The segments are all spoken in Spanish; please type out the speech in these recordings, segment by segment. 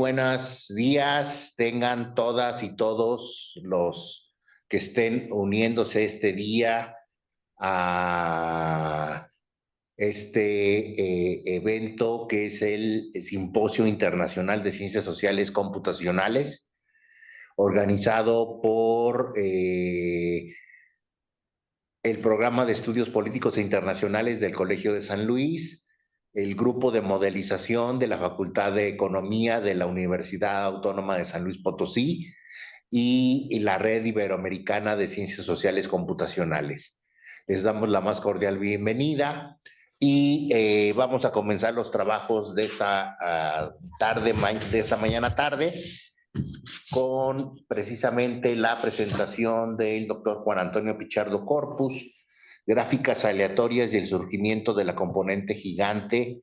buenos días tengan todas y todos los que estén uniéndose este día a este evento que es el Simposio Internacional de Ciencias Sociales Computacionales, organizado por el Programa de Estudios Políticos e Internacionales del Colegio de San Luis, el Grupo de Modelización de la Facultad de Economía de la Universidad Autónoma de San Luis Potosí y la Red Iberoamericana de Ciencias Sociales Computacionales. Les damos la más cordial bienvenida y vamos a comenzar los trabajos de esta mañana tarde con precisamente la presentación del doctor Juan Antonio Pichardo Corpus, gráficas aleatorias y el surgimiento de la componente gigante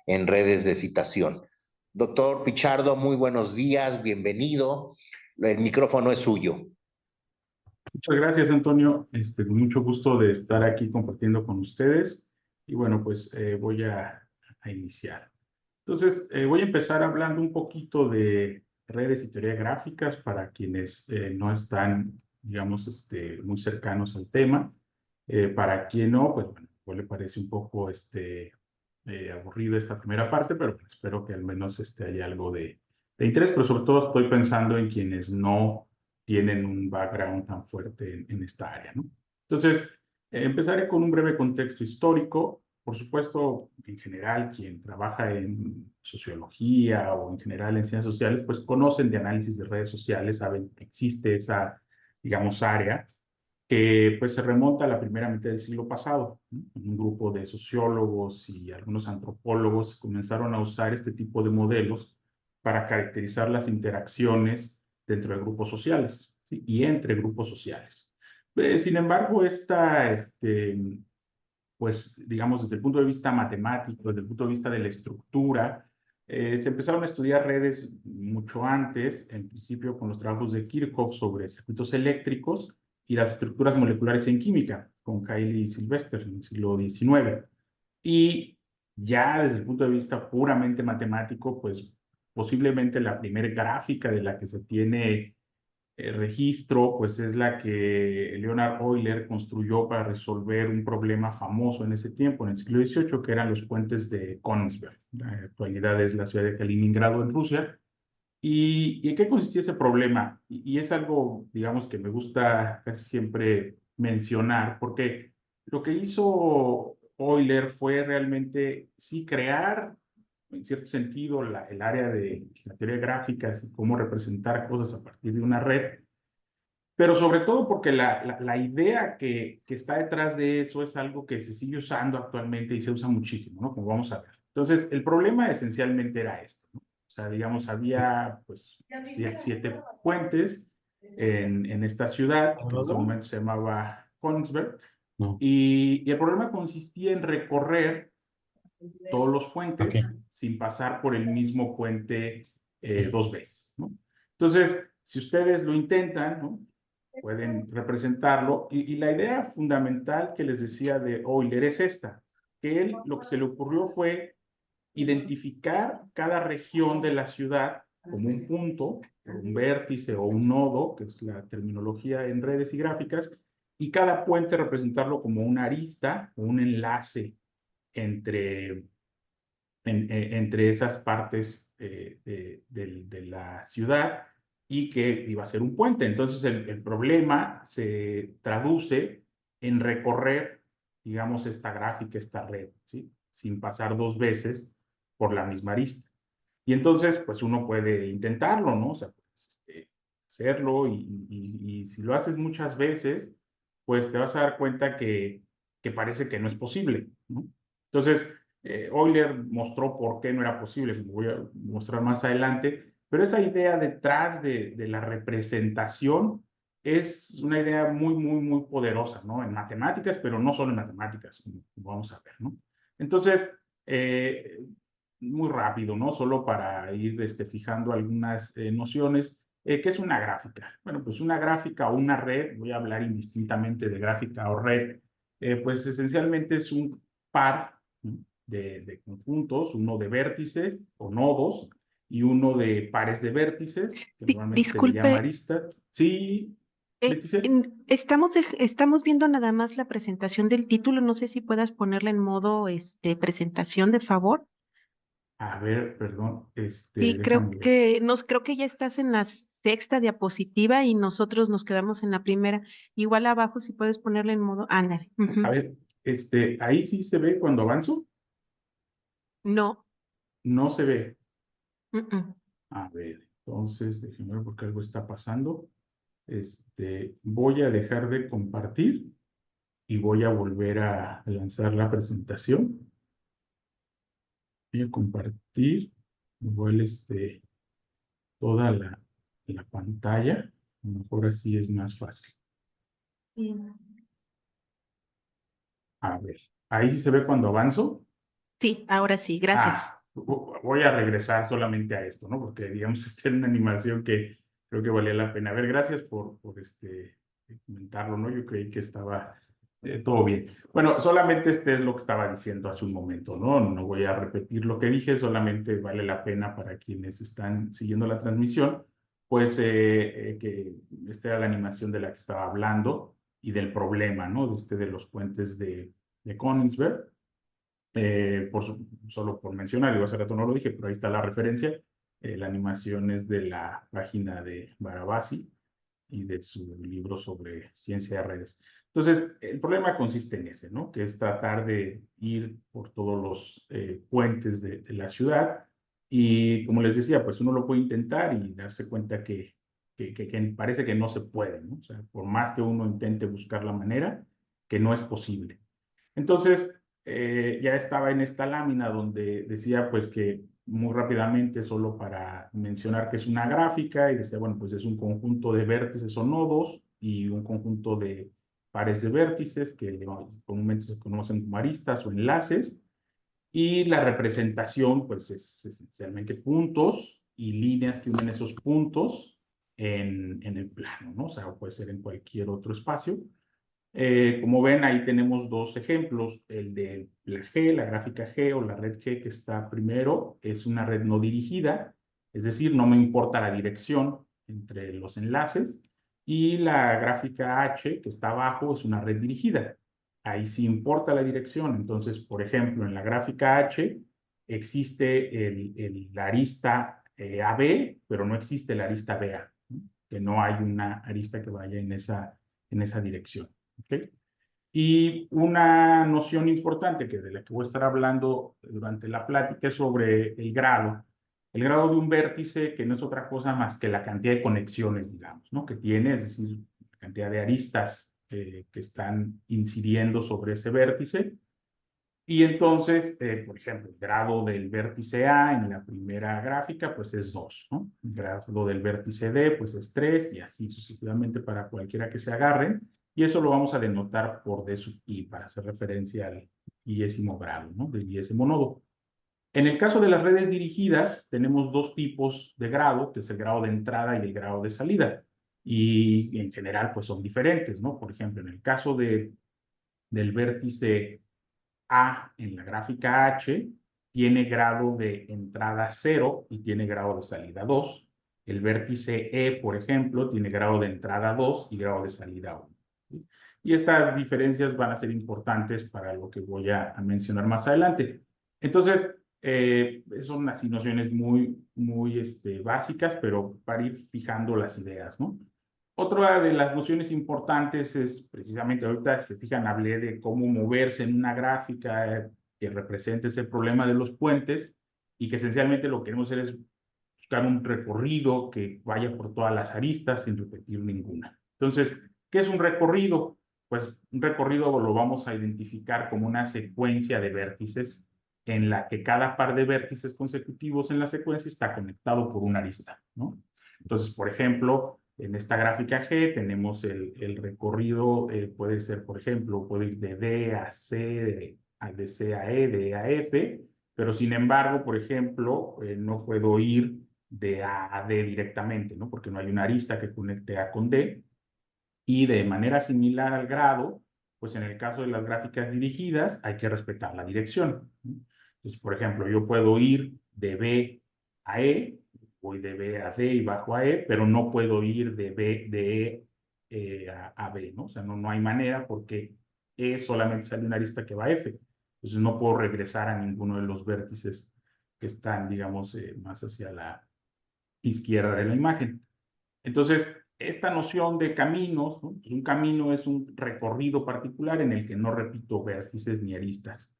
en redes de citación. Doctor Pichardo, muy buenos días, bienvenido. El micrófono es suyo. Muchas gracias, Antonio. Con mucho gusto de estar aquí compartiendo con ustedes. Y bueno, pues voy a iniciar. Entonces, voy a empezar hablando un poquito de redes y teoría gráficas para quienes no están, digamos, muy cercanos al tema. Para quien no, pues bueno, pues le parece un poco aburrido esta primera parte, pero pues, espero que al menos haya algo de interés, pero sobre todo estoy pensando en quienes no tienen un background tan fuerte en esta área, ¿no? Entonces, empezaré con un breve contexto histórico. Por supuesto, en general, quien trabaja en sociología o en general en ciencias sociales, pues conocen de análisis de redes sociales, saben que existe esa, digamos, área que pues se remonta a la primera mitad del siglo pasado, ¿no? Un grupo de sociólogos y algunos antropólogos comenzaron a usar este tipo de modelos para caracterizar las interacciones dentro de grupos sociales, ¿sí? Y entre grupos sociales. Sin embargo, pues digamos desde el punto de vista matemático, desde el punto de vista de la estructura, se empezaron a estudiar redes mucho antes, en principio con los trabajos de Kirchhoff sobre circuitos eléctricos y las estructuras moleculares en química, con Cayley y Sylvester en el siglo XIX. Y ya desde el punto de vista puramente matemático, pues posiblemente la primera gráfica de la que se tiene registro, pues es la que Leonhard Euler construyó para resolver un problema famoso en ese tiempo, en el siglo XVIII, que eran los puentes de Königsberg. En la actualidad es la ciudad de Kaliningrado, en Rusia. ¿Y en qué consistía ese problema? Y es algo, digamos, que me gusta casi siempre mencionar, porque lo que hizo Euler fue realmente, sí, crear, en cierto sentido, el área de la teoría gráfica, y cómo representar cosas a partir de una red, pero sobre todo porque la idea que está detrás de eso es algo que se sigue usando actualmente y se usa muchísimo, ¿no? Como vamos a ver. Entonces, el problema esencialmente era esto, ¿no? O sea, digamos, había pues 7 puentes en esta ciudad, que en ese momento se llamaba Königsberg, y el problema consistía en recorrer todos los puentes sin pasar por el mismo puente 2 veces, ¿no? Entonces, si ustedes lo intentan, ¿no?, pueden representarlo. Y la idea fundamental que les decía de Euler es esta, que él lo que se le ocurrió fue identificar cada región de la ciudad como un punto, un vértice o un nodo, que es la terminología en redes y gráficas, y cada puente representarlo como una arista o un enlace entre, entre esas partes de la ciudad, y que iba a ser un puente. Entonces el problema se traduce en recorrer, digamos, esta gráfica, esta red, ¿sí?, sin pasar 2 veces por la misma arista. Y entonces, pues uno puede intentarlo, ¿no? O sea, pues, hacerlo, y si lo haces muchas veces, pues te vas a dar cuenta que parece que no es posible, ¿no? Entonces, Euler mostró por qué no era posible, lo voy a mostrar más adelante, pero esa idea detrás de la representación es una idea muy, muy, muy poderosa, ¿no? En matemáticas, pero no solo en matemáticas, como vamos a ver, ¿no? Entonces, muy rápido, ¿no? Solo para ir fijando algunas nociones. ¿Qué es una gráfica? Bueno, pues una gráfica o una red, voy a hablar indistintamente de gráfica o red, pues esencialmente es un par, ¿no?, de conjuntos, uno de vértices o nodos, y uno de pares de vértices, que normalmente se le llama Disculpe, arista. Sí, Leticia. estamos viendo nada más la presentación del título. No sé si puedas ponerla en modo presentación, de favor. A ver, perdón, Sí, déjame ver. creo que ya estás en la sexta diapositiva y nosotros nos quedamos en la primera. Igual abajo si puedes ponerla en modo, ándale. A Ujú. ver, ahí sí se ve cuando avanzo, No. no se ve. Mm. A ver, entonces, déjeme ver porque algo está pasando. Voy a dejar de compartir y voy a volver a lanzar la presentación. Voy a compartir igual toda la pantalla. A lo mejor así es más fácil. Sí. A ver, ahí sí se ve cuando avanzo. Sí, ahora sí, gracias. Voy a regresar solamente a esto, ¿no? Porque, digamos, era una animación que creo que valía la pena. A ver, gracias por comentarlo, ¿no? Yo creí que estaba todo bien. Bueno, solamente es lo que estaba diciendo hace un momento, ¿no? No voy a repetir lo que dije, solamente vale la pena para quienes están siguiendo la transmisión, pues que esta era la animación de la que estaba hablando y del problema, ¿no? De los puentes de Königsberg. Solo por mencionar, digo, hace rato no lo dije, pero ahí está la referencia. La animación es de la página de Barabasi y de su libro sobre ciencia de redes. Entonces, el problema consiste en ese, ¿no? Que es tratar de ir por todos los puentes de la ciudad y, como les decía, pues uno lo puede intentar y darse cuenta que parece que no se puede, ¿no? O sea, por más que uno intente buscar la manera, que no es posible. Entonces, ya estaba en esta lámina donde decía pues que muy rápidamente, solo para mencionar que es una gráfica, y decía, bueno, pues es un conjunto de vértices o nodos y un conjunto de pares de vértices que comúnmente se conocen como aristas o enlaces, y la representación pues es esencialmente puntos y líneas que unen esos puntos en el plano, ¿no? O sea, puede ser en cualquier otro espacio. Como ven, ahí tenemos dos ejemplos. El de la G, la gráfica G o la red G que está primero, es una red no dirigida, es decir, no me importa la dirección entre los enlaces. Y la gráfica H que está abajo es una red dirigida. Ahí sí importa la dirección. Entonces, por ejemplo, en la gráfica H existe la arista AB, pero no existe la arista BA, ¿no? Que no hay una arista que vaya en esa dirección. ¿Okay? Y una noción importante de la que voy a estar hablando durante la plática es sobre el grado. El grado de un vértice, que no es otra cosa más que la cantidad de conexiones, digamos, ¿no? Que tiene, es decir, la cantidad de aristas que están incidiendo sobre ese vértice. Y entonces, por ejemplo, el grado del vértice A en la primera gráfica, pues es 2, ¿no? El grado del vértice D, pues es 3, y así sucesivamente para cualquiera que se agarren. Y eso lo vamos a denotar por D sub I, para hacer referencia al iésimo grado, ¿no? Del iésimo nodo. En el caso de las redes dirigidas, tenemos dos tipos de grado, que es el grado de entrada y el grado de salida. Y en general, pues son diferentes, ¿no? Por ejemplo, en el caso del vértice A en la gráfica H tiene grado de entrada 0 y tiene grado de salida 2. El vértice E, por ejemplo, tiene grado de entrada 2 y grado de salida 1. ¿Sí? Y estas diferencias van a ser importantes para lo que voy a mencionar más adelante. Entonces, son así nociones muy básicas, pero para ir fijando las ideas, ¿no? Otra de las nociones importantes es precisamente, ahorita se fijan, hablé de cómo moverse en una gráfica que represente ese problema de los puentes, y que esencialmente lo que queremos hacer es buscar un recorrido que vaya por todas las aristas sin repetir ninguna. Entonces, ¿qué es un recorrido? Pues un recorrido lo vamos a identificar como una secuencia de vértices en la que cada par de vértices consecutivos en la secuencia está conectado por una arista, ¿no? Entonces, por ejemplo, en esta gráfica G tenemos el recorrido, puede ser, por ejemplo, puede ir de D a C, de C a E, de E a F, pero sin embargo, por ejemplo, no puedo ir de A a D directamente, ¿no? Porque no hay una arista que conecte A con D. Y de manera similar al grado, pues en el caso de las gráficas dirigidas hay que respetar la dirección, ¿no? Entonces, por ejemplo, yo puedo ir de B a E, voy de B a D y bajo a E, pero no puedo ir de E a B, ¿no? O sea, no hay manera porque E solamente sale una arista que va a F. Entonces no puedo regresar a ninguno de los vértices que están, digamos, más hacia la izquierda de la imagen. Entonces, esta noción de caminos, ¿no? Pues un camino es un recorrido particular en el que no repito vértices ni aristas.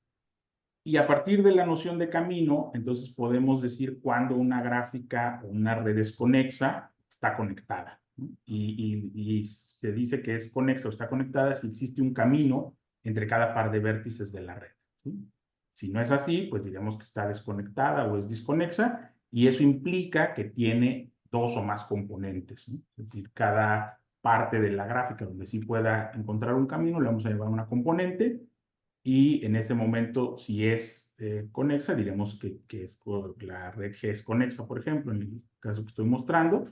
Y a partir de la noción de camino, entonces podemos decir cuándo una gráfica o una red es conexa, está conectada, ¿no? Y se dice que es conexa o está conectada si existe un camino entre cada par de vértices de la red, ¿sí? Si no es así, pues diremos que está desconectada o es desconexa, y eso implica que tiene dos o más componentes, ¿no? Es decir, cada parte de la gráfica donde sí pueda encontrar un camino, le vamos a llevar una componente, y en ese momento, si es conexa, diremos que la red G es conexa, por ejemplo, en el caso que estoy mostrando.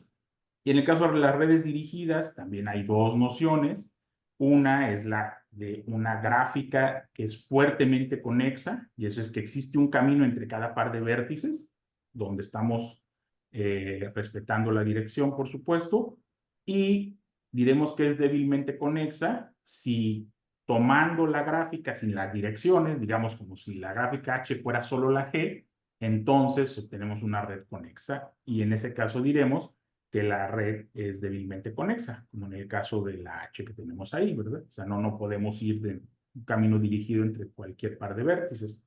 Y en el caso de las redes dirigidas, también hay dos nociones. Una es la de una gráfica que es fuertemente conexa, y eso es que existe un camino entre cada par de vértices, donde estamos respetando la dirección, por supuesto, y diremos que es débilmente conexa si tomando la gráfica sin las direcciones, digamos como si la gráfica H fuera solo la G, entonces obtenemos una red conexa, y en ese caso diremos que la red es débilmente conexa, como en el caso de la H que tenemos ahí, ¿verdad? O sea, no podemos ir de un camino dirigido entre cualquier par de vértices.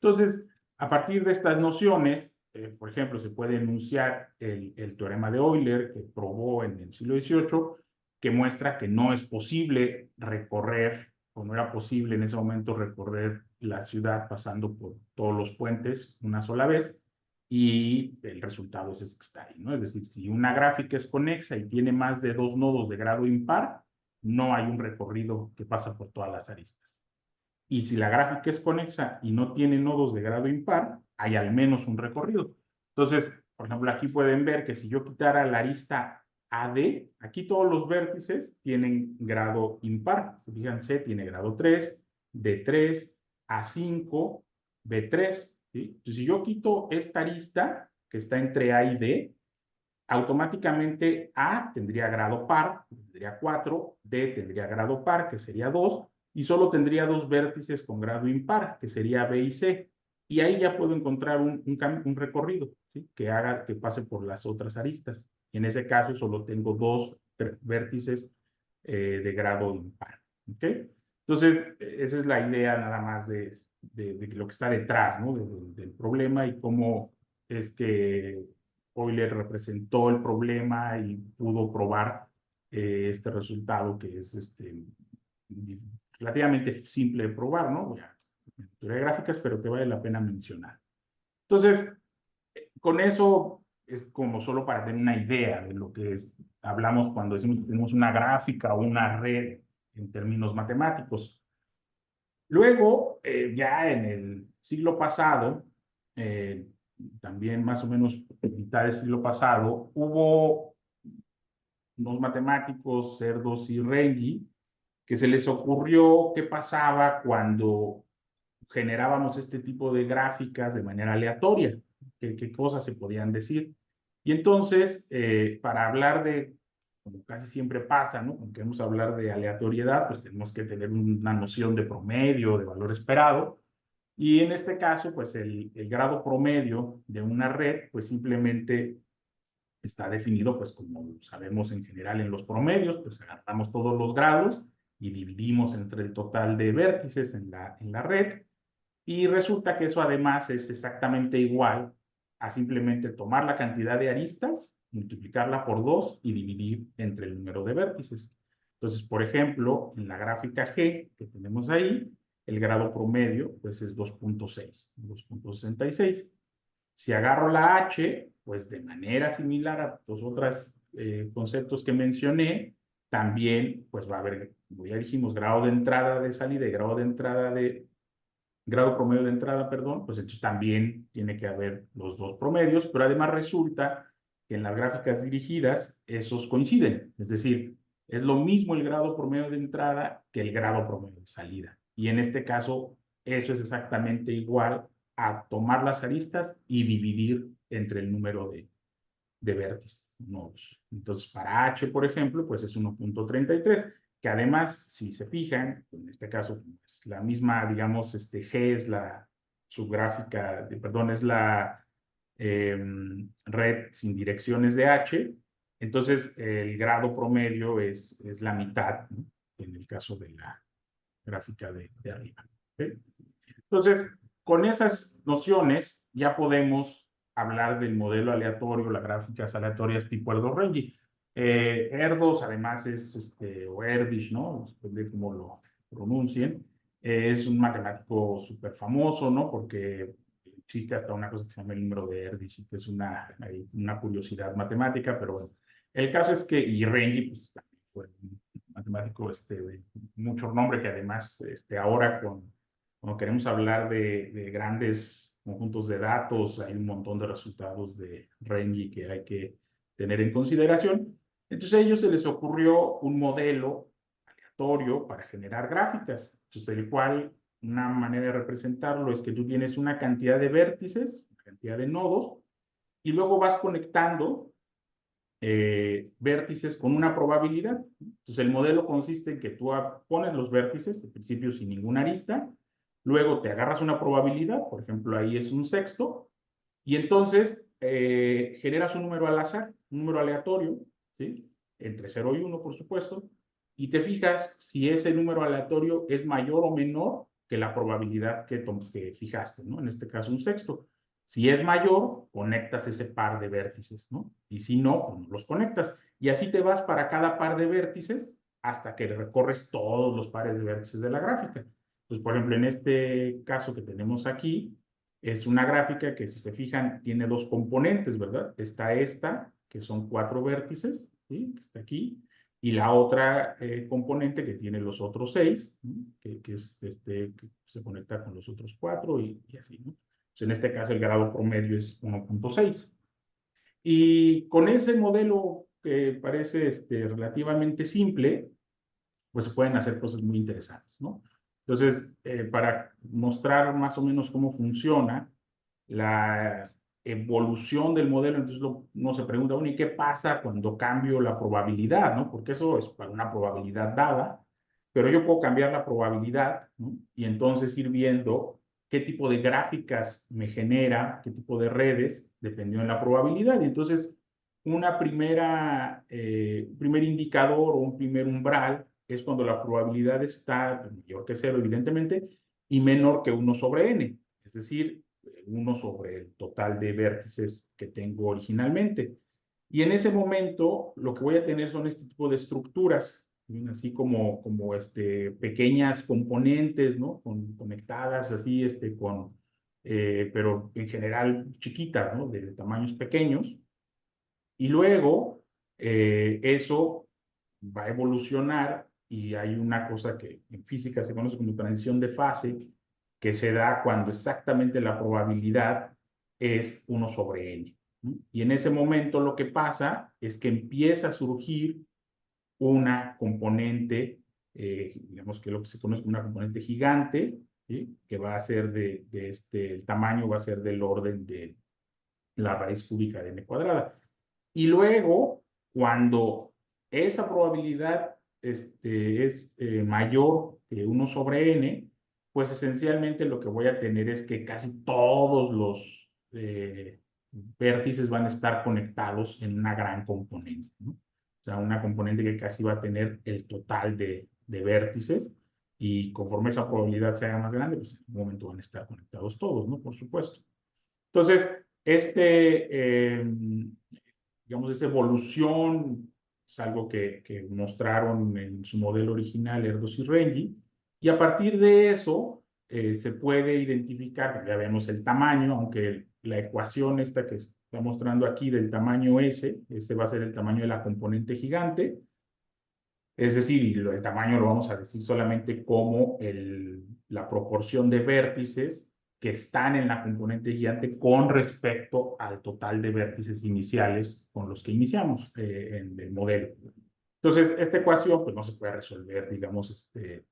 Entonces, a partir de estas nociones, por ejemplo, se puede enunciar el teorema de Euler que probó en el siglo XVIII, que muestra que no es posible recorrer, o no era posible en ese momento recorrer la ciudad pasando por todos los puentes una sola vez, y el resultado es ese que está ahí, ¿no? Es decir, si una gráfica es conexa y tiene más de dos nodos de grado impar, no hay un recorrido que pasa por todas las aristas. Y si la gráfica es conexa y no tiene nodos de grado impar, hay al menos un recorrido. Entonces, por ejemplo, aquí pueden ver que si yo quitara la arista AD, aquí todos los vértices tienen grado impar. Fíjense, tiene grado 3, D3, A5, B3. ¿Sí? Entonces, si yo quito esta arista que está entre A y D, automáticamente A tendría grado par, tendría 4, D tendría grado par, que sería 2, y solo tendría dos vértices con grado impar, que sería B y C. Y ahí ya puedo encontrar un recorrido, ¿sí? Que pase por las otras aristas. Y en ese caso solo tengo dos vértices de grado impar. ¿Okay? Entonces, esa es la idea nada más de lo que está detrás, ¿no? Del problema, y cómo es que Euler representó el problema y pudo probar este resultado, que es relativamente simple de probar, ¿no? Ya, teoría de gráficas, pero que vale la pena mencionar. Entonces, con eso es como solo para tener una idea de lo que hablamos cuando decimos que tenemos una gráfica o una red en términos matemáticos. Luego, ya en el siglo pasado, también más o menos en mitad del siglo pasado, hubo unos matemáticos, Cerdos y Renyi, que se les ocurrió qué pasaba cuando generábamos este tipo de gráficas de manera aleatoria, qué cosas se podían decir. Y entonces, para hablar de, como casi siempre pasa, ¿no? Cuando queremos hablar de aleatoriedad, pues tenemos que tener una noción de promedio, de valor esperado. Y en este caso, pues el grado promedio de una red, pues simplemente está definido, pues como sabemos en general en los promedios, pues agarramos todos los grados y dividimos entre el total de vértices en la red, y resulta que eso además es exactamente igual a simplemente tomar la cantidad de aristas, multiplicarla por 2 y dividir entre el número de vértices. Entonces, por ejemplo, en la gráfica G que tenemos ahí, el grado promedio pues es 2.6, 2.66. Si agarro la H, pues de manera similar a los otros conceptos que mencioné, también pues va a haber, como ya dijimos, grado de entrada, de salida y grado promedio de entrada, perdón, pues entonces también tiene que haber los dos promedios, pero además resulta que en las gráficas dirigidas esos coinciden, es decir, es lo mismo el grado promedio de entrada que el grado promedio de salida. Y en este caso, eso es exactamente igual a tomar las aristas y dividir entre el número de vértices, nodos. Entonces, para H, por ejemplo, pues es 1.33, que además, si se fijan, en este caso, es la misma, digamos, G es la subgráfica, perdón, es la red sin direcciones de H, entonces el grado promedio es la mitad, ¿no? En el caso de la gráfica de arriba. ¿Okay? Entonces, con esas nociones ya podemos hablar del modelo aleatorio, las gráficas aleatorias tipo Erdos-Renyi. Erdos, además, o Erdős, ¿no? Depende de cómo lo pronuncien. Es un matemático súper famoso, ¿no? Porque existe hasta una cosa que se llama el número de Erdős, que es una curiosidad matemática, pero bueno. El caso es que, y Renyi, pues también fue un matemático de mucho nombre, que además ahora cuando queremos hablar de grandes conjuntos de datos, hay un montón de resultados de Renyi que hay que tener en consideración. Entonces a ellos se les ocurrió un modelo aleatorio para generar gráficas, entonces el cual una manera de representarlo es que tú tienes una cantidad de vértices, una cantidad de nodos, y luego vas conectando vértices con una probabilidad. Entonces el modelo consiste en que tú pones los vértices, de principio sin ninguna arista, luego te agarras una probabilidad, por ejemplo ahí es un sexto, y entonces generas un número al azar, un número aleatorio, ¿sí? Entre 0 y 1, por supuesto, y te fijas si ese número aleatorio es mayor o menor que la probabilidad que fijaste, ¿no? En este caso un sexto. Si es mayor, conectas ese par de vértices, ¿no? Y si no, pues no los conectas. Y así te vas para cada par de vértices hasta que recorres todos los pares de vértices de la gráfica. Pues, por ejemplo, en este caso que tenemos aquí, es una gráfica que, si se fijan, tiene dos componentes, ¿verdad? Está esta, que son 4 vértices, ¿sí? Que está aquí, y la otra componente que tiene los otros 6, ¿sí? que es que se conecta con los otros 4 y así, ¿no? Pues en este caso el grado promedio es 1.6. Y con ese modelo que parece relativamente simple, pues se pueden hacer cosas muy interesantes, ¿no? Entonces, para mostrar más o menos cómo funciona la evolución del modelo, entonces uno se pregunta, bueno, ¿y qué pasa cuando cambio la probabilidad, no? Porque eso es para una probabilidad dada, pero yo puedo cambiar la probabilidad, ¿no? Y entonces ir viendo qué tipo de gráficas me genera, qué tipo de redes, dependiendo de la probabilidad. Y entonces, primer indicador o un primer umbral es cuando la probabilidad está mayor que 0, evidentemente, y menor que 1 sobre n, es decir, 1 sobre el total de vértices que tengo originalmente. Y en ese momento lo que voy a tener son este tipo de estructuras, así como pequeñas componentes, ¿no? Conectadas así, pero en general chiquitas, ¿no? De tamaños pequeños. Y luego eso va a evolucionar y hay una cosa que en física se conoce como transición de fase, que se da cuando exactamente la probabilidad es 1 sobre n. Y en ese momento lo que pasa es que empieza a surgir una componente, digamos que lo que se conoce como una componente gigante, ¿sí? Que va a ser el tamaño va a ser del orden de la raíz cúbica de n cuadrada. Y luego, cuando esa probabilidad es mayor que 1 sobre n, pues esencialmente lo que voy a tener es que casi todos los vértices van a estar conectados en una gran componente, ¿no? O sea, una componente que casi va a tener el total de vértices, y conforme esa probabilidad se haga más grande, pues en un momento van a estar conectados todos, ¿no? Por supuesto. Entonces, digamos, esa evolución es algo que mostraron en su modelo original Erdős y Renyi, y a partir de eso se puede identificar, ya vemos el tamaño, aunque la ecuación esta que está mostrando aquí del tamaño S, ese va a ser el tamaño de la componente gigante, es decir, el tamaño lo vamos a decir solamente como la proporción de vértices que están en la componente gigante con respecto al total de vértices iniciales con los que iniciamos en el modelo. Entonces, esta ecuación pues no se puede resolver, digamos, de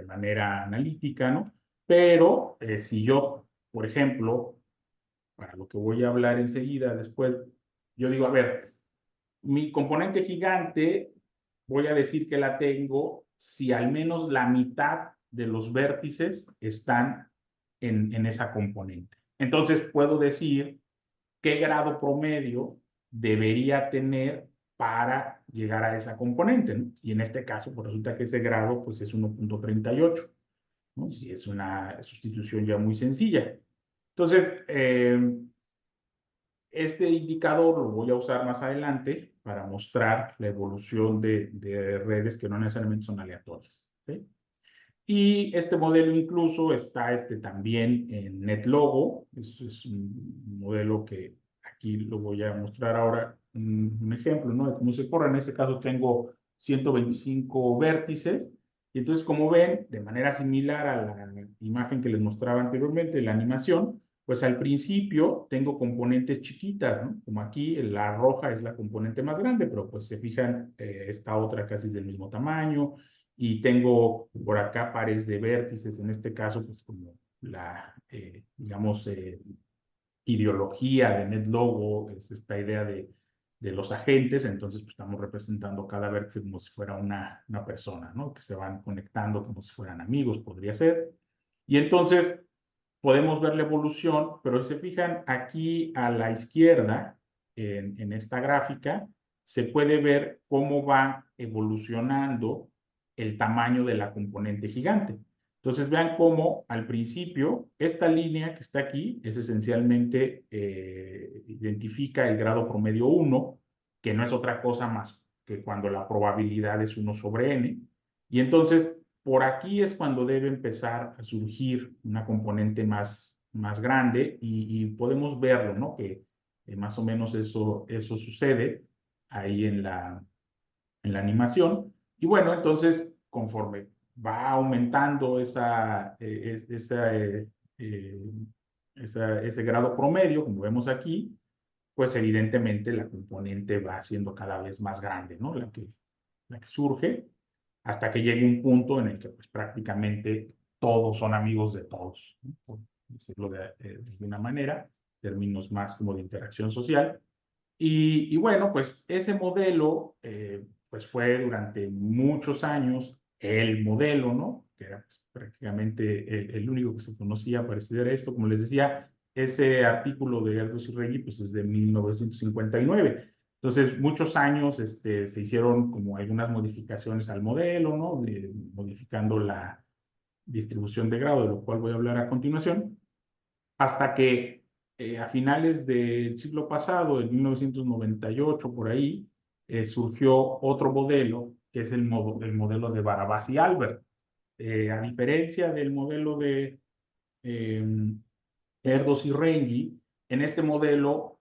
manera analítica, ¿no? Pero si yo, por ejemplo, para lo que voy a hablar enseguida después, yo digo, a ver, mi componente gigante, voy a decir que la tengo si al menos la mitad de los vértices están en esa componente. Entonces puedo decir qué grado promedio debería tener para llegar a esa componente, ¿no? Y en este caso, pues resulta que ese grado pues, es 1.38, ¿no? Si es una sustitución ya muy sencilla. Entonces, este indicador lo voy a usar más adelante para mostrar la evolución de redes que no necesariamente son aleatorias. ¿Sí? Y este modelo incluso está también en NetLogo. Es un modelo que aquí lo voy a mostrar ahora, un ejemplo, ¿no? De cómo se corre. En este caso tengo 125 vértices. Y entonces, como ven, de manera similar a la imagen que les mostraba anteriormente, la animación, pues al principio tengo componentes chiquitas, ¿no? Como aquí la roja es la componente más grande, pero pues se fijan, esta otra casi es del mismo tamaño, y tengo por acá pares de vértices, en este caso, pues como la, digamos, ideología de NetLogo, es esta idea de los agentes, entonces pues, estamos representando cada vértice como si fuera una persona, ¿no? Que se van conectando como si fueran amigos, podría ser. Y entonces podemos ver la evolución, pero si se fijan aquí a la izquierda, en esta gráfica, se puede ver cómo va evolucionando el tamaño de la componente gigante. Entonces vean cómo al principio esta línea que está aquí es esencialmente, identifica el grado promedio 1, que no es otra cosa más que cuando la probabilidad es 1 sobre n. Y entonces por aquí es cuando debe empezar a surgir una componente más grande y podemos verlo, ¿no? Que más o menos eso sucede ahí en la animación. Y bueno, entonces, conforme va aumentando ese grado promedio, como vemos aquí, pues evidentemente la componente va siendo cada vez más grande, ¿no? La que surge, hasta que llegue un punto en el que pues prácticamente todos son amigos de todos, ¿no? Por decirlo de una manera, términos más como de interacción social. Y bueno, pues ese modelo, pues fue durante muchos años el modelo, ¿no? Que era pues, prácticamente el único que se conocía para estudiar esto. Como les decía, ese artículo de Erdős y Rengyi, pues es de 1959. Entonces, muchos años se hicieron como algunas modificaciones al modelo, ¿no? Modificando la distribución de grado, de lo cual voy a hablar a continuación, hasta que a finales del siglo pasado, en 1998, por ahí, surgió otro modelo, que es el modelo de Barabás y Albert. A diferencia del modelo de Erdős y Rengyi, en este modelo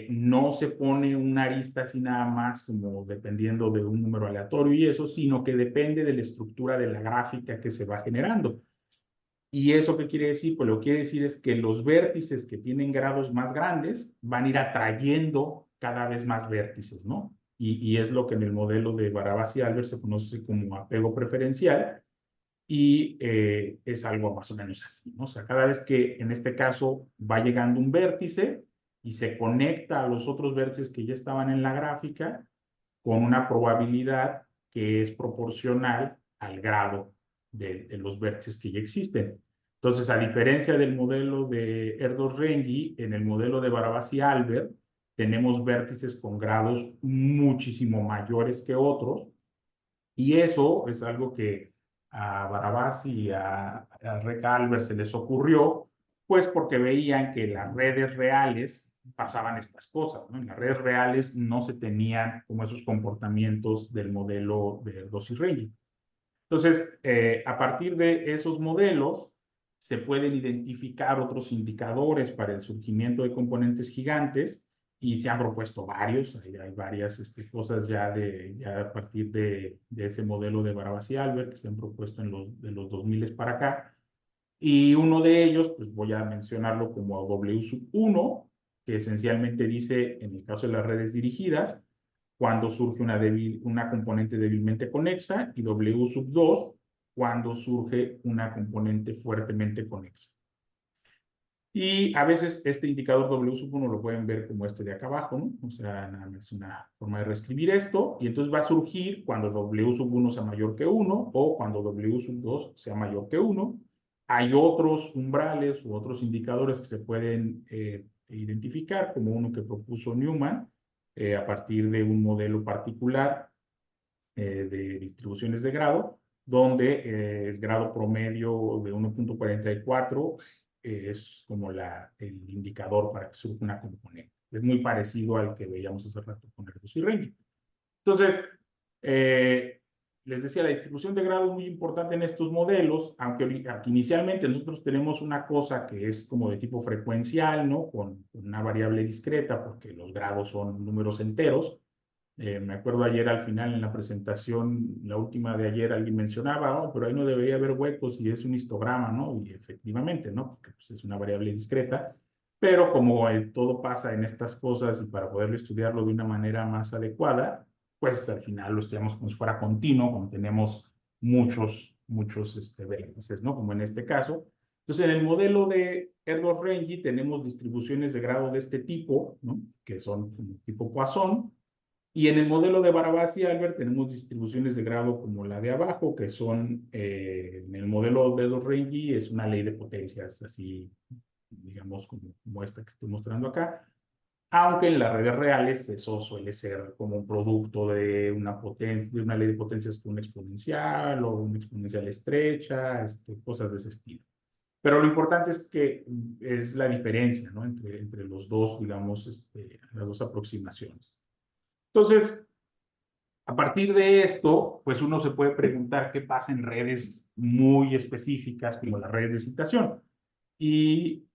no se pone una arista así nada más como dependiendo de un número aleatorio y eso, sino que depende de la estructura de la gráfica que se va generando. ¿Y eso qué quiere decir? Pues lo que quiere decir es que los vértices que tienen grados más grandes van a ir atrayendo cada vez más vértices, ¿no? Y es lo que en el modelo de Barabás y Albert se conoce como apego preferencial, y es algo más o menos así, ¿no? O sea, cada vez que en este caso va llegando un vértice y se conecta a los otros vértices que ya estaban en la gráfica con una probabilidad que es proporcional al grado de los vértices que ya existen. Entonces, a diferencia del modelo de Erdős-Rengyi, en el modelo de Barabás y Albert, tenemos vértices con grados muchísimo mayores que otros, y eso es algo que a Barabás y a Reca Albert se les ocurrió, pues porque veían que en las redes reales pasaban estas cosas, ¿no? En las redes reales no se tenían como esos comportamientos del modelo de Erdős y Rengyi. Entonces, a partir de esos modelos, se pueden identificar otros indicadores para el surgimiento de componentes gigantes y se han propuesto varios. Hay varias cosas ya a partir de ese modelo de Barabás y Albert que se han propuesto de los 2000 para acá. Y uno de ellos, pues voy a mencionarlo como W sub 1, que esencialmente dice, en el caso de las redes dirigidas, cuando surge una componente débilmente conexa, y W sub 2, cuando surge una componente fuertemente conexa. Y a veces este indicador W1 lo pueden ver como este de acá abajo, ¿no? O sea, nada más es una forma de reescribir esto, y entonces va a surgir cuando W1 sea mayor que 1 o cuando W2 sea mayor que 1. Hay otros umbrales u otros indicadores que se pueden identificar, como uno que propuso Newman, a partir de un modelo particular de distribuciones de grado, donde el grado promedio de 1.44 es como el indicador para que surja una componente. Es muy parecido al que veíamos hace rato con Erdős y Rengel. Entonces, les decía, la distribución de grado es muy importante en estos modelos, aunque inicialmente nosotros tenemos una cosa que es como de tipo frecuencial, ¿no? Con una variable discreta, porque los grados son números enteros. Me acuerdo ayer al final en la presentación, la última de ayer, alguien mencionaba, oh, pero ahí no debería haber huecos y es un histograma, ¿no? Y efectivamente, ¿no? Porque pues, es una variable discreta, pero como todo pasa en estas cosas y para poderlo estudiarlo de una manera más adecuada, pues al final lo estudiamos como si fuera continuo, como tenemos muchos vértices, ¿no? Como en este caso. Entonces, en el modelo de Erdős-Rengel tenemos distribuciones de grado de este tipo, ¿no? Que son como tipo Poisson. Y en el modelo de Barabás y Albert tenemos distribuciones de grado como la de abajo, que son, en el modelo de Erdős-Rengel es una ley de potencias, así, digamos, como esta que estoy mostrando acá. Aunque en las redes reales eso suele ser como un producto de una potencia, de una ley de potencias con una exponencial o una exponencial estrecha, cosas de ese estilo. Pero lo importante es que es la diferencia, ¿no? Entre los dos, digamos, las dos aproximaciones. Entonces, a partir de esto, pues uno se puede preguntar qué pasa en redes muy específicas como las redes de citación. Y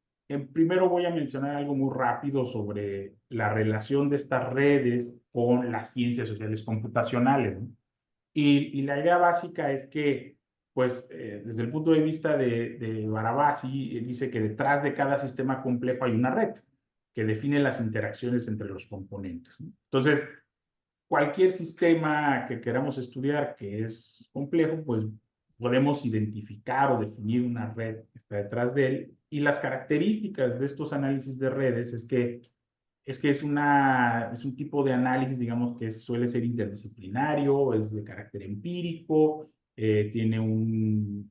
primero voy a mencionar algo muy rápido sobre la relación de estas redes con las ciencias sociales computacionales, ¿no? Y la idea básica es que, pues, desde el punto de vista de Barabasi, dice que detrás de cada sistema complejo hay una red que define las interacciones entre los componentes, ¿no? Entonces, cualquier sistema que queramos estudiar que es complejo, pues podemos identificar o definir una red que está detrás de él. Y las características de estos análisis de redes es un tipo de análisis, digamos, que suele ser interdisciplinario, es de carácter empírico, tiene un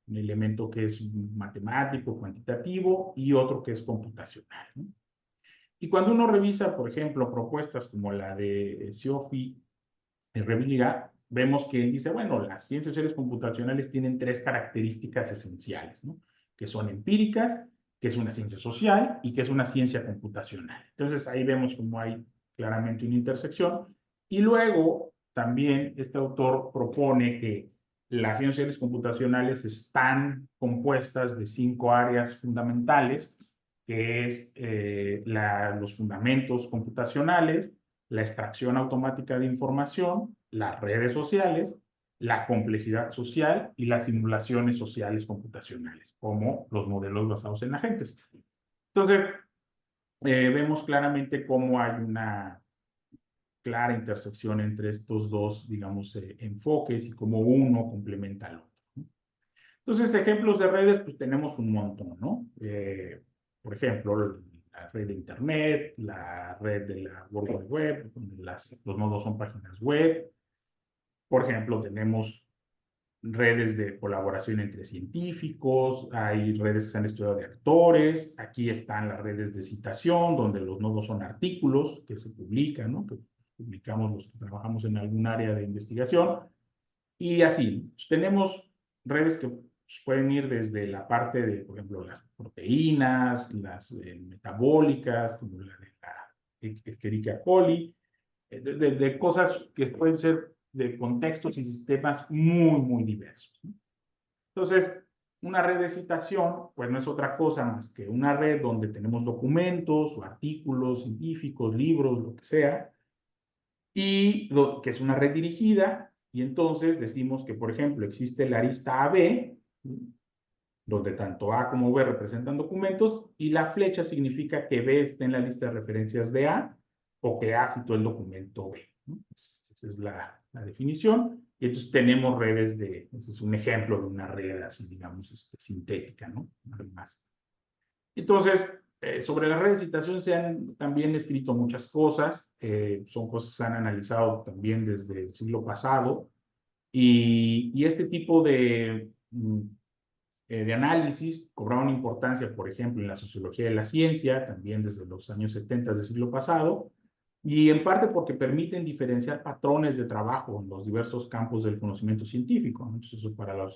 elemento que es matemático, cuantitativo, y otro que es computacional, ¿no? Y cuando uno revisa, por ejemplo, propuestas como la de Siofi y Reviga, vemos que él dice, bueno, las ciencias sociales computacionales tienen tres características esenciales, ¿no? Que son empíricas, que es una ciencia social y que es una ciencia computacional. Entonces ahí vemos como hay claramente una intersección. Y luego también este autor propone que las ciencias sociales computacionales están compuestas de 5 áreas fundamentales, que es los fundamentos computacionales, la extracción automática de información, las redes sociales, la complejidad social y las simulaciones sociales computacionales, como los modelos basados en agentes. Entonces, vemos claramente cómo hay una clara intersección entre estos dos, digamos, enfoques y cómo uno complementa al otro, ¿no? Entonces, ejemplos de redes, pues tenemos un montón, ¿no? Por ejemplo, la red de Internet, la red de la World Wide Web, donde los nodos son páginas web. Por ejemplo, tenemos redes de colaboración entre científicos, hay redes que se han estudiado de actores, aquí están las redes de citación, donde los nodos son artículos que se publican, ¿no? Que publicamos los que trabajamos en algún área de investigación, y así. Tenemos redes que pueden ir desde la parte de, por ejemplo, las proteínas, las metabólicas, como la de la Escherichia coli, de cosas que pueden ser de contextos y sistemas muy, muy diversos, ¿no? Entonces, una red de citación, pues no es otra cosa más que una red donde tenemos documentos o artículos científicos, libros, lo que sea, y que es una red dirigida, y entonces decimos que, por ejemplo, existe la arista AB, donde tanto A como B representan documentos, y la flecha significa que B está en la lista de referencias de A, o que A citó el documento B, ¿no? Esa es la definición. Y entonces tenemos redes ese es un ejemplo de una red así, digamos, sintética, ¿no? Más. Entonces, sobre las redes de citación se han también escrito muchas cosas, son cosas que se han analizado también desde el siglo pasado, y este tipo de análisis cobraron importancia, por ejemplo, en la sociología de la ciencia, también desde los años 70 del siglo pasado, y en parte porque permiten diferenciar patrones de trabajo en los diversos campos del conocimiento científico, ¿no? Entonces, eso para la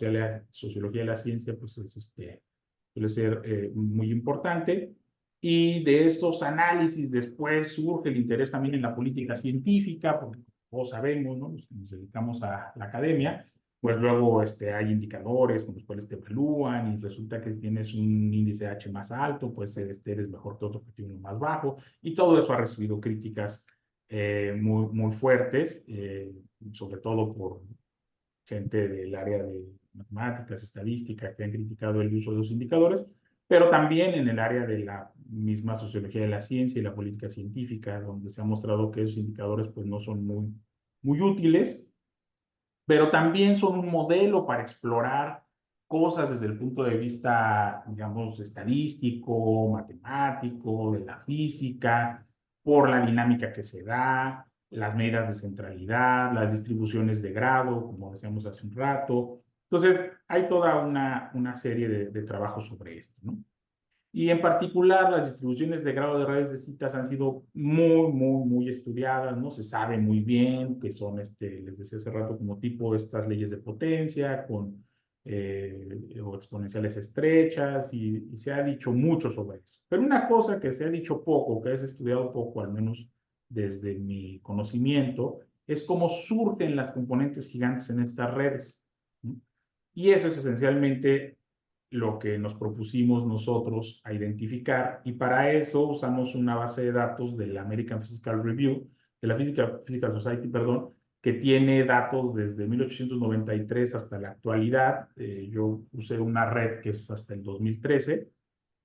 sociología de la ciencia, pues suele ser muy importante. Y de estos análisis después surge el interés también en la política científica, porque todos sabemos, ¿no? Los que nos dedicamos a la academia, pues luego hay indicadores con los cuales te evalúan y resulta que si tienes un índice H más alto, pues eres mejor que otro que tiene uno más bajo, y todo eso ha recibido críticas muy fuertes, sobre todo por gente del área de matemáticas, estadística, que han criticado el uso de los indicadores, pero también en el área de la misma sociología de la ciencia y la política científica, donde se ha mostrado que esos indicadores pues no son muy útiles, pero también son un modelo para explorar cosas desde el punto de vista, digamos, estadístico, matemático, de la física, por la dinámica que se da, las medidas de centralidad, las distribuciones de grado, como decíamos hace un rato. Entonces, hay toda una serie de trabajos sobre esto, ¿no? Y en particular, las distribuciones de grado de redes de citas han sido muy estudiadas, ¿no? Se sabe muy bien que son, les decía hace rato, como tipo estas leyes de potencia con o exponenciales estrechas, y se ha dicho mucho sobre eso. Pero una cosa que se ha dicho poco, que es estudiado poco, al menos desde mi conocimiento, es cómo surgen las componentes gigantes en estas redes, ¿no? Y eso es esencialmente lo que nos propusimos nosotros a identificar, y para eso usamos una base de datos de la American Physical Review, de la Physical Society, perdón, que tiene datos desde 1893 hasta la actualidad. Yo usé una red que es hasta el 2013,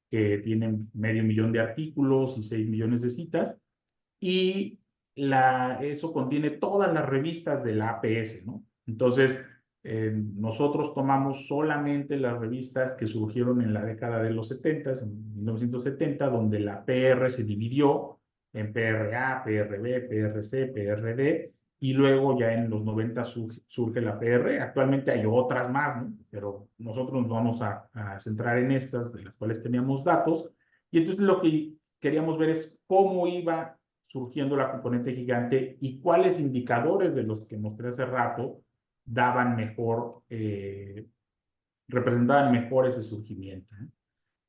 que tiene 500,000 de artículos y 6 millones de citas, y eso contiene todas las revistas de la APS, ¿no? Entonces, nosotros tomamos solamente las revistas que surgieron en la década de los 70, en 1970, donde la PR se dividió en PRA, PRB, PRC, PRD, y luego ya en los 90 surge la PR. Actualmente hay otras más, ¿no? Pero nosotros nos vamos a centrar en estas, de las cuales teníamos datos, y entonces lo que queríamos ver es cómo iba surgiendo la componente gigante y cuáles indicadores de los que mostré hace rato daban mejor, representaban mejor ese surgimiento, ¿no?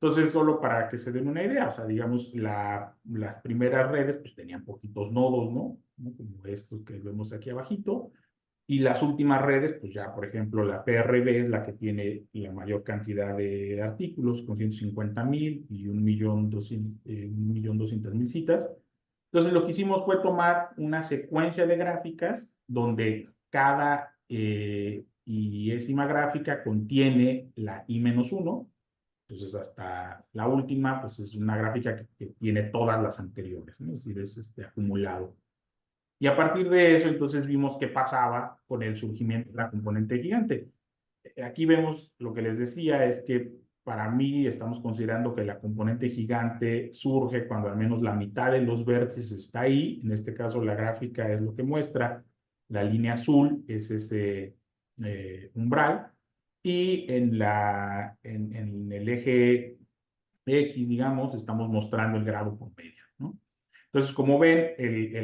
Entonces, solo para que se den una idea, o sea, digamos, las primeras redes pues tenían poquitos nodos, ¿no? Como estos que vemos aquí abajito, y las últimas redes, pues ya, por ejemplo, la PRB es la que tiene la mayor cantidad de artículos, con 150,000 y 1,200,000 citas. Entonces, lo que hicimos fue tomar una secuencia de gráficas donde cada iésima gráfica contiene la I-1, entonces hasta la última, pues es una gráfica que tiene todas las anteriores, ¿no? Es decir, es acumulado. Y a partir de eso, entonces vimos qué pasaba con el surgimiento de la componente gigante. Aquí vemos lo que les decía, es que para mí estamos considerando que la componente gigante surge cuando al menos la mitad de los vértices está ahí. En este caso, la gráfica es lo que muestra. La línea azul es ese umbral. Y en el eje X, digamos, estamos mostrando el grado promedio, ¿no? Entonces, como ven,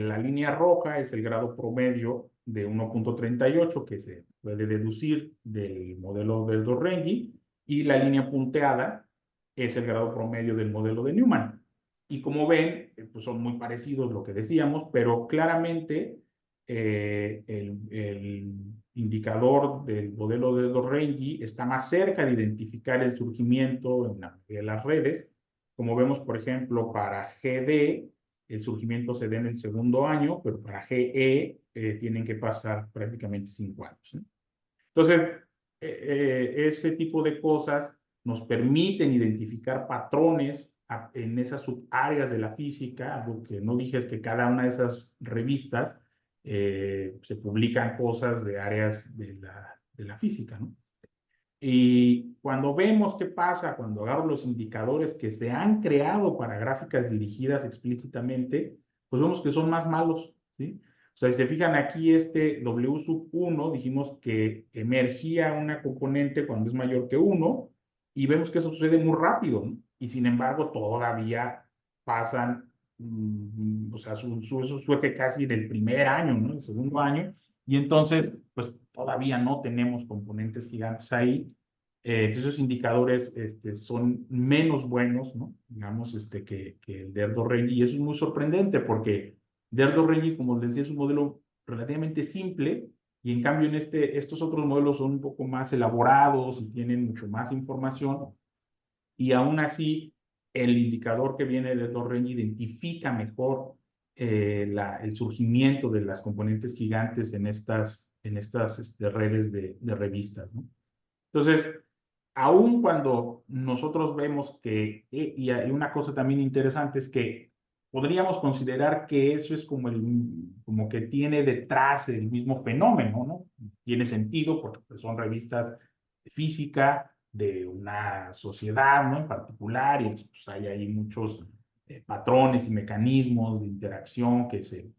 la línea roja es el grado promedio de 1,38 que se puede deducir del modelo de Renyi, y la línea punteada es el grado promedio del modelo de Newman. Y como ven, pues son muy parecidos lo que decíamos, pero claramente el indicador del modelo de Renyi está más cerca de identificar el surgimiento en la mayoría de las redes. Como vemos, por ejemplo, para GD, el surgimiento se da en el segundo año, pero para GE tienen que pasar prácticamente 5 años, ¿no? Entonces, ese tipo de cosas nos permiten identificar patrones en esas subáreas de la física. Lo que no dije es que cada una de esas revistas se publican cosas de áreas de la física, ¿no? Y cuando vemos qué pasa, cuando agarro los indicadores que se han creado para gráficas dirigidas explícitamente, pues vemos que son más malos, ¿sí? O sea, si se fijan aquí, este W sub 1, dijimos que emergía una componente cuando es mayor que 1, y vemos que eso sucede muy rápido, ¿no? Y sin embargo, todavía pasan, o sea, eso sucede casi en el primer año, ¿no? El segundo año, y entonces, pues todavía no tenemos componentes gigantes ahí. Entonces, esos indicadores son menos buenos, ¿no? Digamos, que el de Erdo-Renyi, y eso es muy sorprendente porque de Erdo-Renyi, como les decía, es un modelo relativamente simple, y en cambio en estos otros modelos son un poco más elaborados y tienen mucho más información, y aún así el indicador que viene de Erdo-Renyi identifica mejor el surgimiento de las componentes gigantes en estas redes de revistas, ¿no? Entonces, aun cuando nosotros vemos que, y hay una cosa también interesante es que podríamos considerar que eso es como que tiene detrás el mismo fenómeno, ¿no? Tiene sentido porque pues, son revistas de física de una sociedad, ¿no? En particular, y pues, hay ahí muchos patrones y mecanismos de interacción que se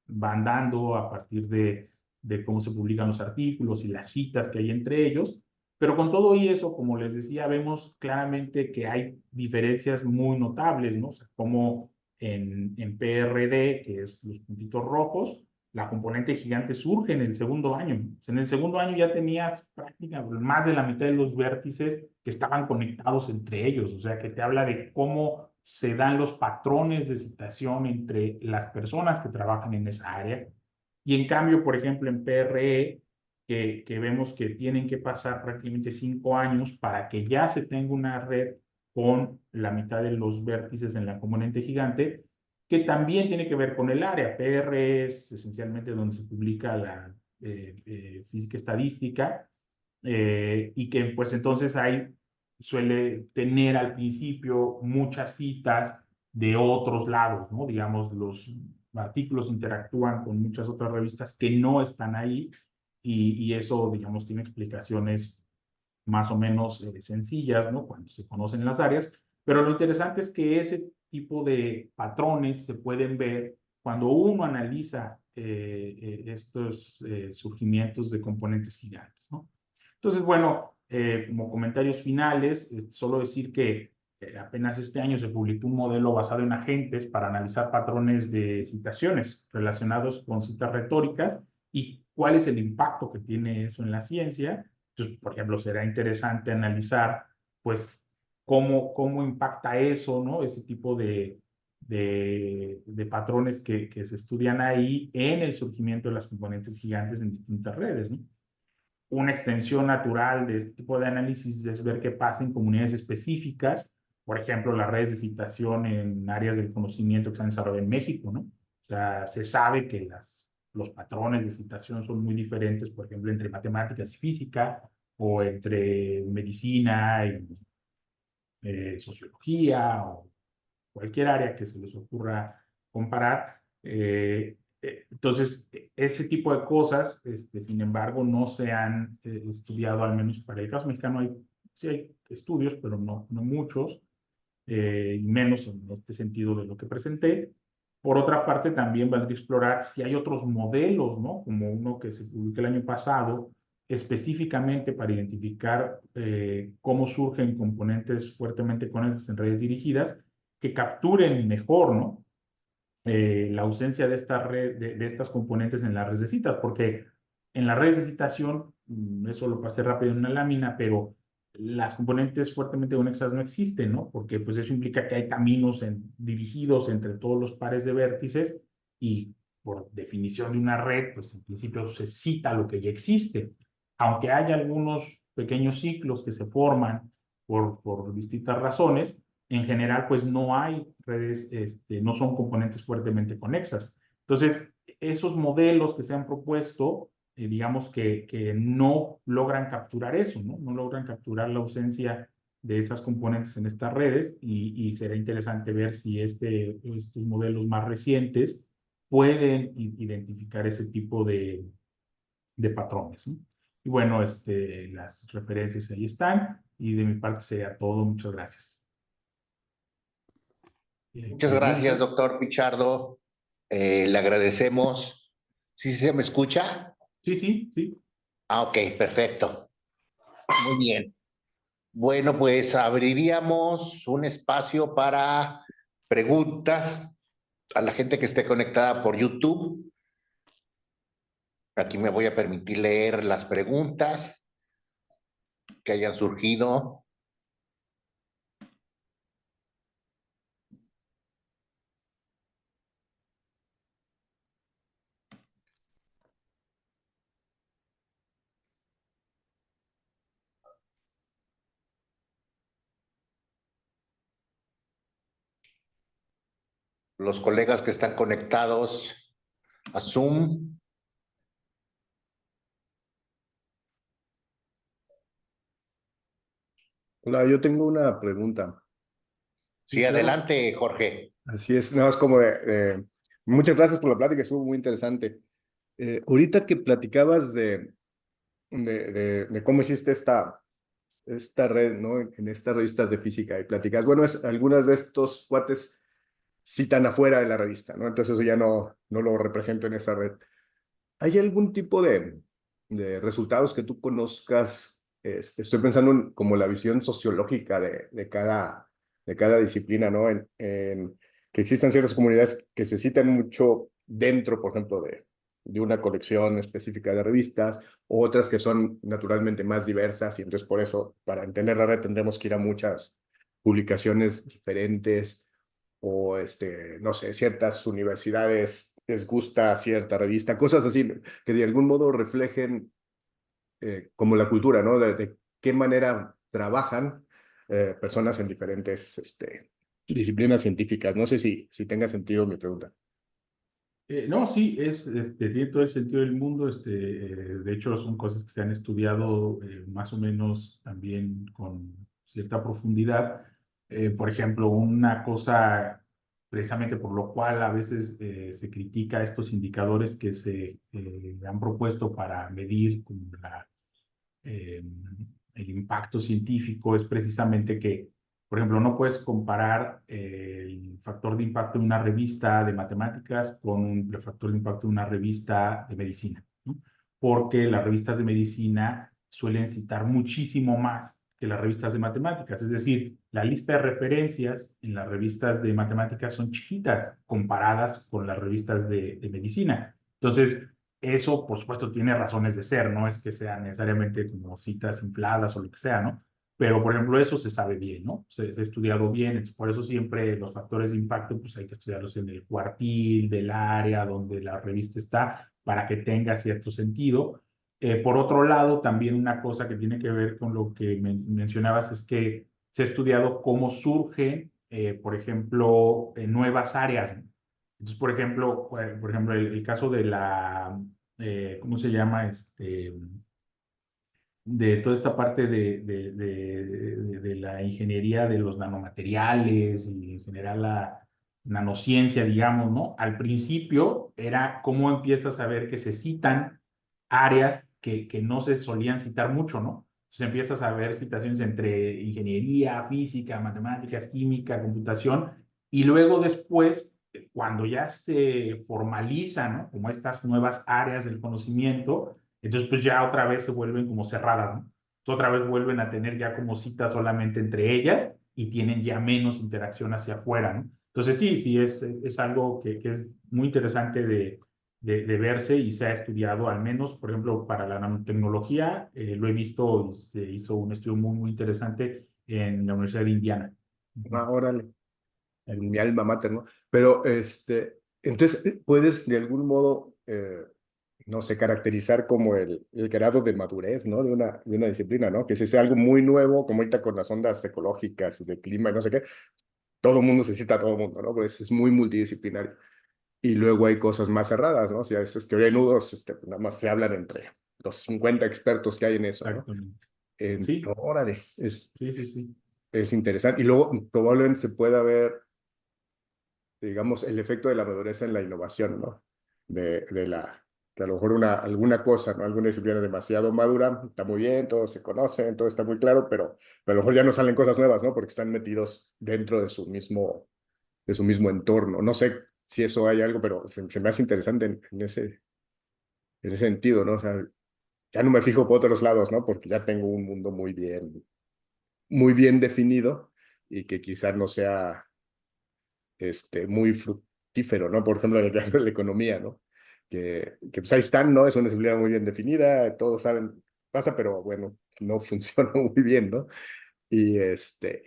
van dando a partir de cómo se publican los artículos y las citas que hay entre ellos. Pero con todo y eso, como les decía, vemos claramente que hay diferencias muy notables, ¿no? O sea, como en PRD, que es los puntitos rojos, la componente gigante surge en el segundo año. O sea, en el segundo año ya tenías prácticamente más de la mitad de los vértices que estaban conectados entre ellos. O sea, que te habla de cómo se dan los patrones de citación entre las personas que trabajan en esa área. Y en cambio, por ejemplo, en PRE, que vemos que tienen que pasar prácticamente 5 años para que ya se tenga una red con la mitad de los vértices en la componente gigante, que también tiene que ver con el área. PR es esencialmente donde se publica la física estadística, y que pues entonces ahí suele tener al principio muchas citas de otros lados, ¿no? Digamos, los artículos interactúan con muchas otras revistas que no están ahí, y eso, digamos, tiene explicaciones más o menos sencillas, ¿no? Cuando se conocen las áreas, pero lo interesante es que ese tipo de patrones se pueden ver cuando uno analiza estos surgimientos de componentes gigantes, ¿no? Entonces, bueno, como comentarios finales, solo decir que apenas este año se publicó un modelo basado en agentes para analizar patrones de citaciones relacionados con citas retóricas y cuál es el impacto que tiene eso en la ciencia. Entonces, por ejemplo, será interesante analizar, pues, cómo impacta eso, ¿no? Ese tipo de patrones que se estudian ahí en el surgimiento de las componentes gigantes en distintas redes, ¿no? Una extensión natural de este tipo de análisis es ver qué pasa en comunidades específicas, por ejemplo, las redes de citación en áreas del conocimiento que se han desarrollado en México, ¿no? O sea, se sabe que los patrones de citación son muy diferentes, por ejemplo, entre matemáticas y física, o entre medicina y sociología, o cualquier área que se les ocurra comparar. Entonces, ese tipo de cosas, sin embargo, no se han estudiado, al menos para el caso mexicano sí hay estudios, pero no muchos, y menos en este sentido de lo que presenté. Por otra parte, también valdría explorar si hay otros modelos, ¿no? Como uno que se publicó el año pasado, específicamente para identificar cómo surgen componentes fuertemente conexos en redes dirigidas, que capturen mejor, ¿no? La ausencia de esta red, de estas componentes en las redes de citas, porque en las redes de citación, eso lo pasé rápido en una lámina, pero las componentes fuertemente conexas no existen, ¿no? Porque pues eso implica que hay caminos dirigidos entre todos los pares de vértices, y por definición de una red, pues en principio se cita lo que ya existe, aunque hay algunos pequeños ciclos que se forman por distintas razones. En general, pues no hay redes, no son componentes fuertemente conexas. Entonces, esos modelos que se han propuesto, digamos que no logran capturar eso, ¿no? No logran capturar la ausencia de esas componentes en estas redes, y será interesante ver si estos modelos más recientes pueden identificar ese tipo de patrones, ¿no? Y bueno, las referencias ahí están. Y de mi parte sería todo. Muchas gracias. Muchas gracias, ¿Preguntas? doctor Pichardo. Le agradecemos. ¿Sí se me escucha? Sí, sí, sí. Ah, ok, perfecto. Muy bien. Bueno, pues abriríamos un espacio para preguntas a la gente que esté conectada por YouTube. Aquí me voy a permitir leer las preguntas que hayan surgido. Los colegas que están conectados a Zoom. Hola, yo tengo una pregunta. Sí, claro. adelante, Jorge. Así es, no, es como muchas gracias por la plática, estuvo muy interesante. Ahorita que platicabas de cómo hiciste esta red, ¿no? En estas revistas de física y platicas, bueno, algunas de estos cuates citan afuera de la revista, ¿no? Entonces eso ya no lo represento en esa red. ¿Hay algún tipo de resultados que tú conozcas? Estoy pensando en como la visión sociológica de cada disciplina, ¿no? En que existan ciertas comunidades que se citan mucho dentro, por ejemplo, de una colección específica de revistas, otras que son naturalmente más diversas, y entonces por eso, para entender la red, tendremos que ir a muchas publicaciones diferentes, o no sé, ciertas universidades les gusta cierta revista, cosas así que de algún modo reflejen como la cultura, ¿no? De qué manera trabajan personas en diferentes disciplinas científicas. No sé si tenga sentido mi pregunta. No, sí, tiene todo el sentido del mundo. De hecho, son cosas que se han estudiado más o menos también con cierta profundidad. Por ejemplo, una cosa precisamente por lo cual a veces se critica estos indicadores que se han propuesto para medir como eh, el impacto científico es precisamente que, por ejemplo, no puedes comparar el factor de impacto de una revista de matemáticas con el factor de impacto de una revista de medicina, ¿no? Porque las revistas de medicina suelen citar muchísimo más que las revistas de matemáticas. Es decir, la lista de referencias en las revistas de matemáticas son chiquitas comparadas con las revistas de medicina. Entonces, eso, por supuesto, tiene razones de ser, no es que sean necesariamente como citas infladas o lo que sea, ¿no? Pero, por ejemplo, eso se sabe bien, ¿no? Se ha estudiado bien, entonces, por eso siempre los factores de impacto, pues hay que estudiarlos en el cuartil del área donde la revista está para que tenga cierto sentido. Por otro lado, también una cosa que tiene que ver con lo que mencionabas es que se ha estudiado cómo surgen, por ejemplo, nuevas áreas, ¿no? Entonces, por ejemplo, el caso de ¿cómo se llama? De toda esta parte de la ingeniería de los nanomateriales y en general la nanociencia, digamos, ¿no? Al principio era cómo empiezas a ver que se citan áreas que no se solían citar mucho, ¿no? Entonces empiezas a ver citaciones entre ingeniería, física, matemáticas, química, computación, y luego después, cuando ya se formalizan, ¿no? Como estas nuevas áreas del conocimiento, entonces pues ya otra vez se vuelven como cerradas, ¿no? Entonces, otra vez vuelven a tener ya como citas solamente entre ellas y tienen ya menos interacción hacia afuera, ¿no? Entonces sí, sí, es algo que es muy interesante de verse y se ha estudiado, al menos, por ejemplo, para la nanotecnología, lo he visto y se hizo un estudio muy, muy interesante en la Universidad de Indiana. Ah, órale, en mi alma mater, ¿no? Pero, entonces, ¿puedes de algún modo, no sé, caracterizar como el grado de madurez, ¿no? De una disciplina, ¿no? Que si sea algo muy nuevo, como ahorita con las ondas ecológicas, de clima y no sé qué, todo el mundo se cita a todo el mundo, ¿no? Pues es muy multidisciplinario. Y luego hay cosas más cerradas, ¿no? Si a veces teoría de nudos, pues nada más se hablan entre los 50 expertos que hay en eso, ¿no? Exactamente. Sí, Órale, es, sí, sí, sí. es interesante. Y luego probablemente se pueda ver, digamos, el efecto de la madurez en la innovación, ¿no? De la que a lo mejor alguna cosa, ¿no? Alguna disciplina demasiado madura, está muy bien, todos se conocen, todo está muy claro, pero a lo mejor ya no salen cosas nuevas, ¿no? Porque están metidos dentro de su mismo entorno. No sé si eso hay algo, pero se me hace interesante en ese sentido, ¿no? O sea, ya no me fijo por otros lados, ¿no? Porque ya tengo un mundo muy bien definido y que quizás no sea muy fructífero, ¿no? Por ejemplo, en el caso de la economía, ¿no? Que pues ahí están, ¿no? Es una disciplina muy bien definida, todos saben, pasa, pero bueno, no funciona muy bien, ¿no? Y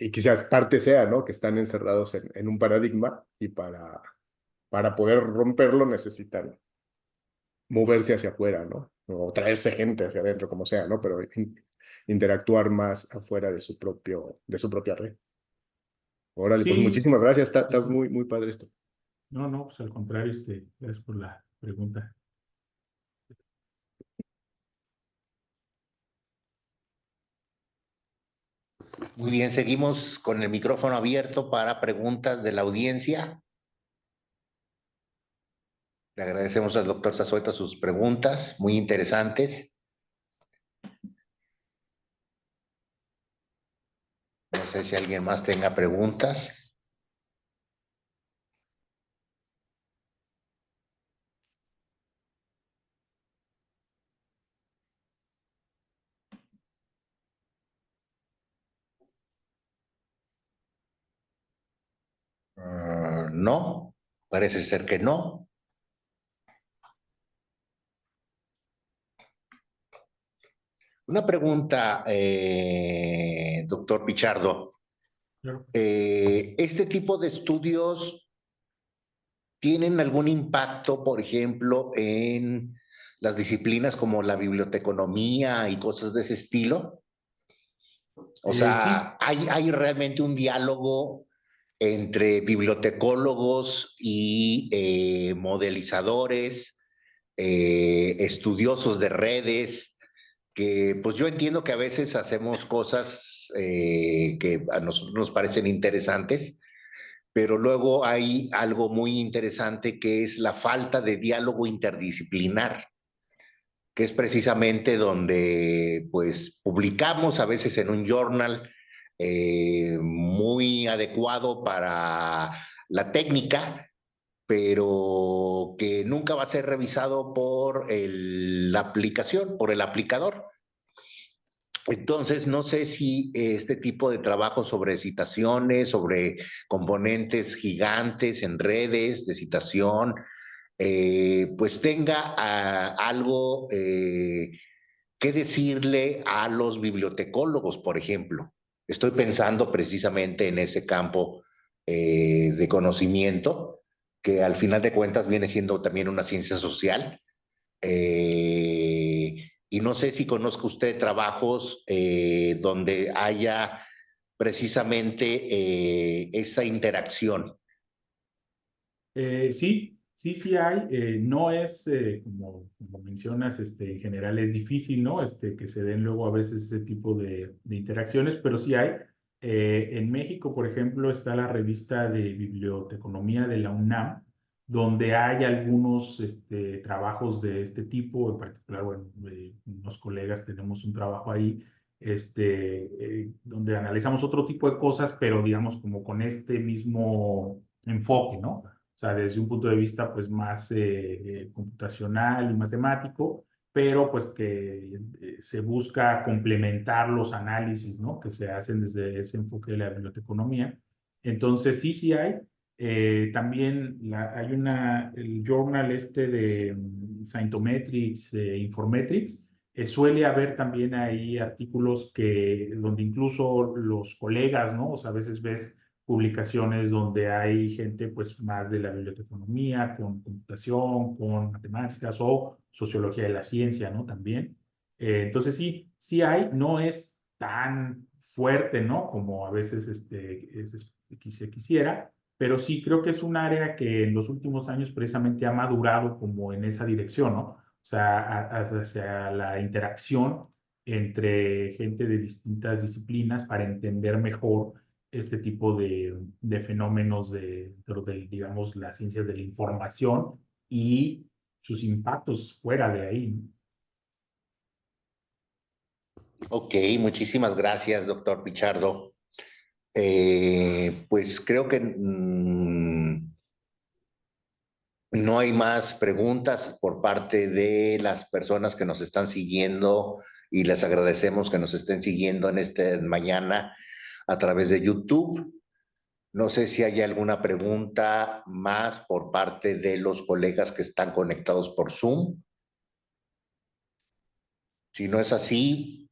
quizás parte sea, ¿no? Que están encerrados en un paradigma y para poder romperlo necesitan moverse hacia afuera, ¿no? O traerse gente hacia adentro, como sea, ¿no? Pero interactuar más afuera de su propia red. Órale, pues Sí, muchísimas gracias, está sí. muy padre esto. No, no, pues al contrario, gracias por la pregunta. Muy bien, seguimos con el micrófono abierto para preguntas de la audiencia. Le agradecemos al doctor Zazueta sus preguntas, muy interesantes. No sé si alguien más tenga preguntas. No, parece ser que no. Una pregunta, doctor Pichardo. Claro. ¿Este tipo de estudios tienen algún impacto, por ejemplo, en las disciplinas como la biblioteconomía y cosas de ese estilo? O Sí, sea, ¿hay realmente un diálogo entre bibliotecólogos y modelizadores, estudiosos de redes, que pues yo entiendo que a veces hacemos cosas que a nosotros nos parecen interesantes, pero luego hay algo muy interesante que es la falta de diálogo interdisciplinar, que es precisamente donde pues publicamos a veces en un journal muy adecuado para la técnica, pero que nunca va a ser revisado por la aplicación, por el aplicador. Entonces, no sé si este tipo de trabajo sobre citaciones, sobre componentes gigantes en redes de citación, pues tenga algo que decirle a los bibliotecólogos, por ejemplo. Estoy pensando precisamente en ese campo de conocimiento, que al final de cuentas viene siendo también una ciencia social. Y no sé si conozca usted trabajos donde haya precisamente esa interacción. Sí hay. No es, como mencionas, en general es difícil, ¿no? Que se den luego a veces ese tipo de interacciones, pero sí hay. En México, por ejemplo, está la revista de biblioteconomía de la UNAM, donde hay algunos trabajos de este tipo. En particular, bueno, unos colegas tenemos un trabajo ahí, donde analizamos otro tipo de cosas, pero digamos como con este mismo enfoque, ¿no? O sea, desde un punto de vista pues más computacional y matemático, pero pues que se busca complementar los análisis, ¿no? Que se hacen desde ese enfoque de la biblioteconomía. Entonces, sí hay. También hay el journal de Scientometrics, Informetrics. Suele haber también ahí artículos donde incluso los colegas, ¿no? O sea, a veces ves publicaciones donde hay gente pues más de la biblioteconomía, con computación, con matemáticas o sociología de la ciencia, ¿no? También. Entonces sí hay, no es tan fuerte, ¿no? Como a veces se quisiera, pero sí creo que es un área que en los últimos años precisamente ha madurado como en esa dirección, ¿no? O sea, hacia la interacción entre gente de distintas disciplinas para entender mejor este tipo de fenómenos digamos, las ciencias de la información y sus impactos fuera de ahí, ¿no? Ok, muchísimas gracias, doctor Pichardo. Pues creo que no hay más preguntas por parte de las personas que nos están siguiendo y les agradecemos que nos estén siguiendo en esta mañana a través de YouTube. No sé si hay alguna pregunta más por parte de los colegas que están conectados por Zoom. Si no es así,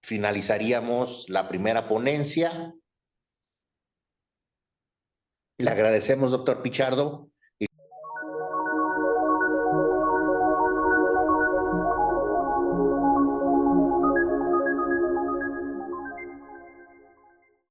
finalizaríamos la primera ponencia. Le agradecemos, doctor Pichardo,